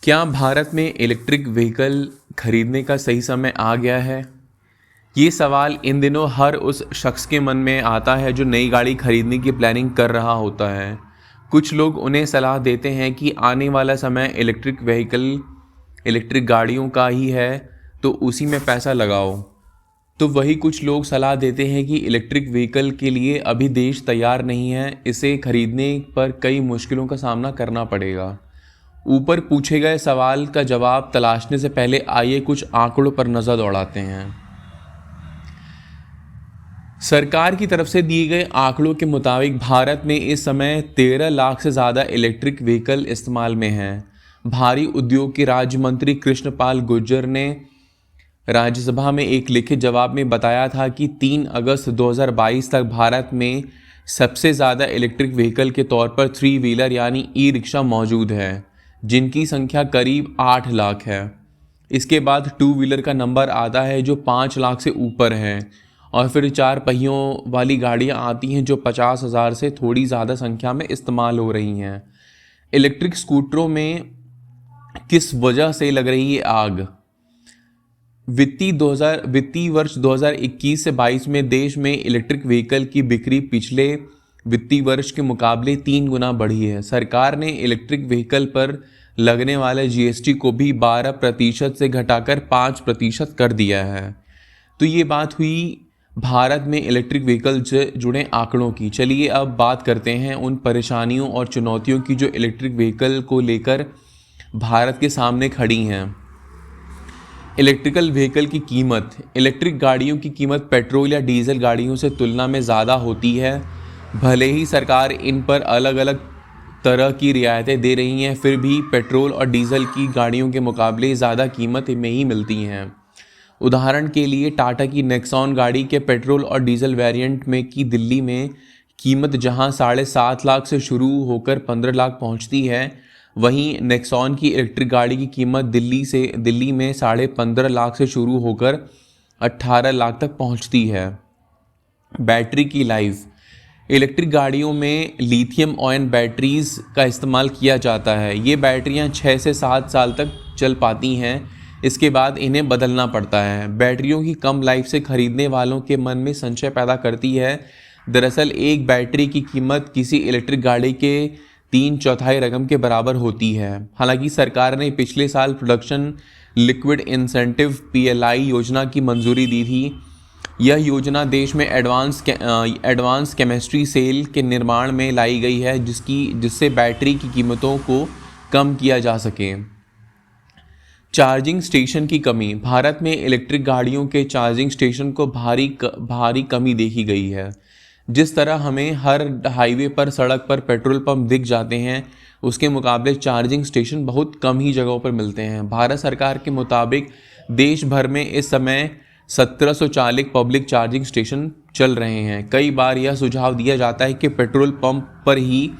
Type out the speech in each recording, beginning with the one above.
क्या भारत में electric vehicle खरीदने का सही समय आ गया है? ये सवाल इन दिनों हर उस शख्स के मन में आता है जो नई गाड़ी खरीदने की प्लानिंग कर रहा होता है। कुछ लोग उन्हें सलाह देते हैं कि आने वाला समय इलेक्ट्रिक गाड़ियों का ही है, तो उसी में पैसा लगाओ। तो वही कुछ लोग सलाह देते हैं कि इलेक्ट्रिक व्हीकल के लिए अभी देश तैयार नहीं है, इसे खरीदने पर कई मुश्किलों का सामना करना पड़ेगा। ऊपर पूछे गए सवाल का जवाब तलाशने से पहले आइए कुछ आंकड़ों पर नज़र दौड़ाते हैं। सरकार की तरफ से दिए गए आंकड़ों के मुताबिक भारत में इस समय 13 लाख से ज़्यादा इलेक्ट्रिक व्हीकल इस्तेमाल में हैं। भारी उद्योग के राज्य मंत्री कृष्णपाल गुर्जर ने राज्यसभा में एक लिखित जवाब में बताया था कि 3 अगस्त 2022 तक भारत में सबसे ज़्यादा इलेक्ट्रिक व्हीकल के तौर पर 3 व्हीलर यानी ई रिक्शा मौजूद है, जिनकी संख्या करीब 8 लाख है। इसके बाद 2 व्हीलर का नंबर आता है जो 5 लाख से ऊपर है, और फिर 4 पहियों वाली गाड़ियां आती हैं जो 50,000 से थोड़ी ज़्यादा संख्या में इस्तेमाल हो रही हैं। इलेक्ट्रिक स्कूटरों में किस वजह से लग रही है आग? वित्तीय वर्ष 2021 से 22 में देश में इलेक्ट्रिक व्हीकल की बिक्री पिछले वित्तीय वर्ष के मुकाबले 3 गुना बढ़ी है। सरकार ने इलेक्ट्रिक व्हीकल पर लगने वाले जीएसटी को भी 12% से घटाकर 5% कर दिया है। तो ये बात हुई भारत में इलेक्ट्रिक व्हीकल से जुड़े आंकड़ों की। चलिए अब बात करते हैं उन परेशानियों और चुनौतियों की जो इलेक्ट्रिक व्हीकल को लेकर भारत के सामने खड़ी हैं। इलेक्ट्रिकल व्हीकल की कीमत। इलेक्ट्रिक गाड़ियों की कीमत पेट्रोल या डीजल गाड़ियों से तुलना में ज़्यादा होती है। भले ही सरकार इन पर अलग अलग तरह की रियायतें दे रही हैं, फिर भी पेट्रोल और डीजल की गाड़ियों के मुकाबले ज़्यादा कीमत में ही मिलती हैं। उदाहरण के लिए टाटा की नेक्सॉन गाड़ी के पेट्रोल और डीजल वेरिएंट में की दिल्ली में कीमत जहां 7.5 लाख से शुरू होकर 15 लाख पहुंचती है, वहीं नेक्सॉन की इलेक्ट्रिक गाड़ी की कीमत दिल्ली में 15.5 लाख से शुरू होकर 18 लाख तक पहुंचती है। बैटरी की लाइफ। इलेक्ट्रिक गाड़ियों में लिथियम आयन बैटरीज का इस्तेमाल किया जाता है। ये बैटरियां 6 से 7 साल तक चल पाती हैं, इसके बाद इन्हें बदलना पड़ता है। बैटरियों की कम लाइफ से खरीदने वालों के मन में संशय पैदा करती है। दरअसल एक बैटरी की कीमत किसी इलेक्ट्रिक गाड़ी के 3/4 रकम के बराबर होती है। हालांकि सरकार ने पिछले साल प्रोडक्शन लिक्विड इंसेंटिव PLI योजना की मंजूरी दी थी। यह योजना देश में एडवांस केमिस्ट्री सेल के निर्माण में लाई गई है, जिससे बैटरी की कीमतों को कम किया जा सके। चार्जिंग स्टेशन की कमी। भारत में इलेक्ट्रिक गाड़ियों के चार्जिंग स्टेशन को भारी कमी देखी गई है। जिस तरह हमें हर हाईवे पर, सड़क पर पेट्रोल पंप दिख जाते हैं, उसके मुकाबले चार्जिंग स्टेशन बहुत कम ही जगहों पर मिलते हैं। भारत सरकार के मुताबिक देश भर में इस समय 1740 पब्लिक चार्जिंग स्टेशन चल रहे हैं। कई बार यह सुझाव दिया जाता है कि पेट्रोल पंप पर ही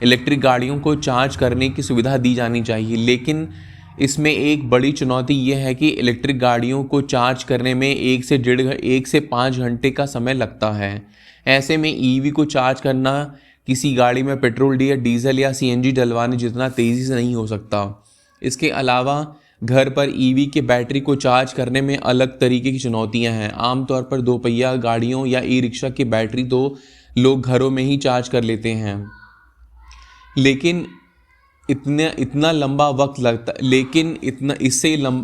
इलेक्ट्रिक गाड़ियों को चार्ज करने की सुविधा दी जानी चाहिए, लेकिन इसमें एक बड़ी चुनौती यह है कि इलेक्ट्रिक गाड़ियों को चार्ज करने में 1 से 5 घंटे का समय लगता है। ऐसे में EV को चार्ज करना किसी गाड़ी में पेट्रोल डीजल या CNG डलवाने जितना तेज़ी से नहीं हो सकता। इसके अलावा घर पर EV के बैटरी को चार्ज करने में अलग तरीके की चुनौतियां हैं। आमतौर पर 2 पहिया गाड़ियों या ई रिक्शा की बैटरी तो लोग घरों में ही चार्ज कर लेते हैं, लेकिन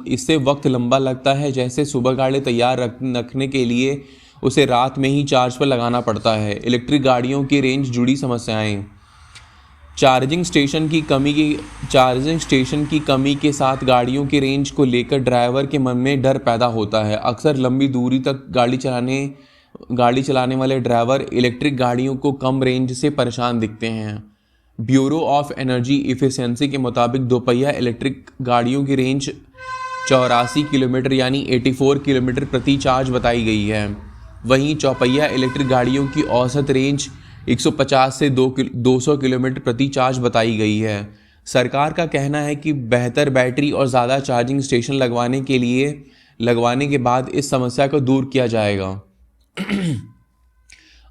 इससे वक्त लंबा लगता है। जैसे सुबह गाड़ी तैयार रखने के लिए उसे रात में ही चार्ज पर लगाना पड़ता है। इलेक्ट्रिक गाड़ियों की रेंज जुड़ी समस्याएं। चार्जिंग स्टेशन की कमी के साथ गाड़ियों की रेंज को लेकर ड्राइवर के मन में डर पैदा होता है। अक्सर लंबी दूरी तक गाड़ी चलाने वाले ड्राइवर इलेक्ट्रिक गाड़ियों को कम रेंज से परेशान दिखते हैं। ब्यूरो ऑफ एनर्जी इफिशिएंसी के मुताबिक 2 पहिया इलेक्ट्रिक गाड़ियों की रेंज 84 किलोमीटर यानी 84 किलोमीटर प्रति चार्ज बताई गई है। वहीं चौपहिया इलेक्ट्रिक गाड़ियों की औसत रेंज 150 से 200 किलोमीटर प्रति चार्ज बताई गई है। सरकार का कहना है कि बेहतर बैटरी और ज़्यादा चार्जिंग स्टेशन लगवाने के बाद इस समस्या को दूर किया जाएगा।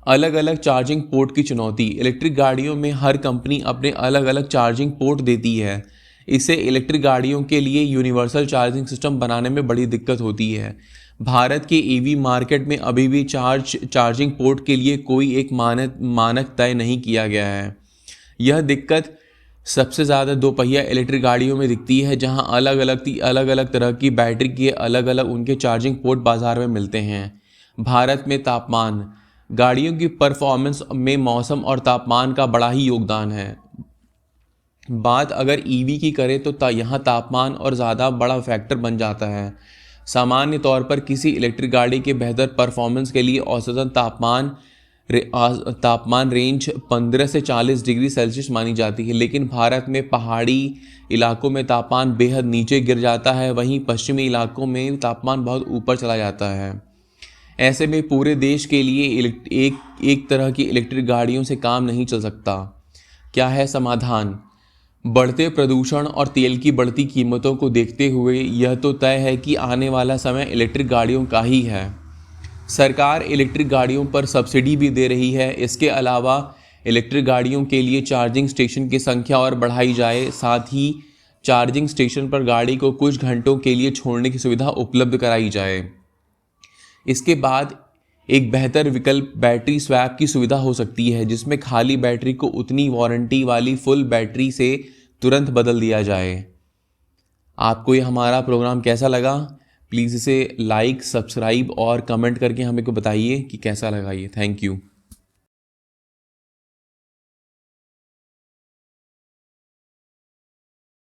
अलग अलग चार्जिंग पोर्ट की चुनौती। इलेक्ट्रिक गाड़ियों में हर कंपनी अपने अलग अलग चार्जिंग पोर्ट देती है। इससे इलेक्ट्रिक गाड़ियों के लिए यूनिवर्सल चार्जिंग सिस्टम बनाने में बड़ी दिक्कत होती है। भारत के ईवी मार्केट में अभी भी चार्जिंग पोर्ट के लिए कोई एक मानक तय नहीं किया गया है। यह दिक्कत सबसे ज़्यादा दोपहिया इलेक्ट्रिक गाड़ियों में दिखती है, जहां अलग अलग तरह की बैटरी के अलग अलग उनके चार्जिंग पोर्ट बाज़ार में मिलते हैं। भारत में तापमान, गाड़ियों की परफॉर्मेंस में मौसम और तापमान का बड़ा ही योगदान है। बात अगर ईवी की करें तो यहाँ तापमान और ज़्यादा बड़ा फैक्टर बन जाता है। सामान्य तौर पर किसी इलेक्ट्रिक गाड़ी के बेहतर परफॉर्मेंस के लिए औसतन तापमान रेंज 15 से 40 डिग्री सेल्सियस मानी जाती है, लेकिन भारत में पहाड़ी इलाकों में तापमान बेहद नीचे गिर जाता है, वहीं पश्चिमी इलाकों में तापमान बहुत ऊपर चला जाता है। ऐसे में पूरे देश के लिए एक तरह की इलेक्ट्रिक गाड़ियों से काम नहीं चल सकता। क्या है समाधान? बढ़ते प्रदूषण और तेल की बढ़ती कीमतों को देखते हुए यह तो तय है कि आने वाला समय इलेक्ट्रिक गाड़ियों का ही है। सरकार इलेक्ट्रिक गाड़ियों पर सब्सिडी भी दे रही है। इसके अलावा इलेक्ट्रिक गाड़ियों के लिए चार्जिंग स्टेशन की संख्या और बढ़ाई जाए, साथ ही चार्जिंग स्टेशन पर गाड़ी को कुछ घंटों के लिए छोड़ने की सुविधा उपलब्ध कराई जाए। इसके बाद एक बेहतर विकल्प बैटरी स्वैप की सुविधा हो सकती है, जिसमें खाली बैटरी को उतनी वारंटी वाली फुल बैटरी से तुरंत बदल दिया जाए। आपको ये हमारा प्रोग्राम कैसा लगा? प्लीज़ इसे लाइक, सब्सक्राइब और कमेंट करके हमें को बताइए कि कैसा लगा ये। Thank you.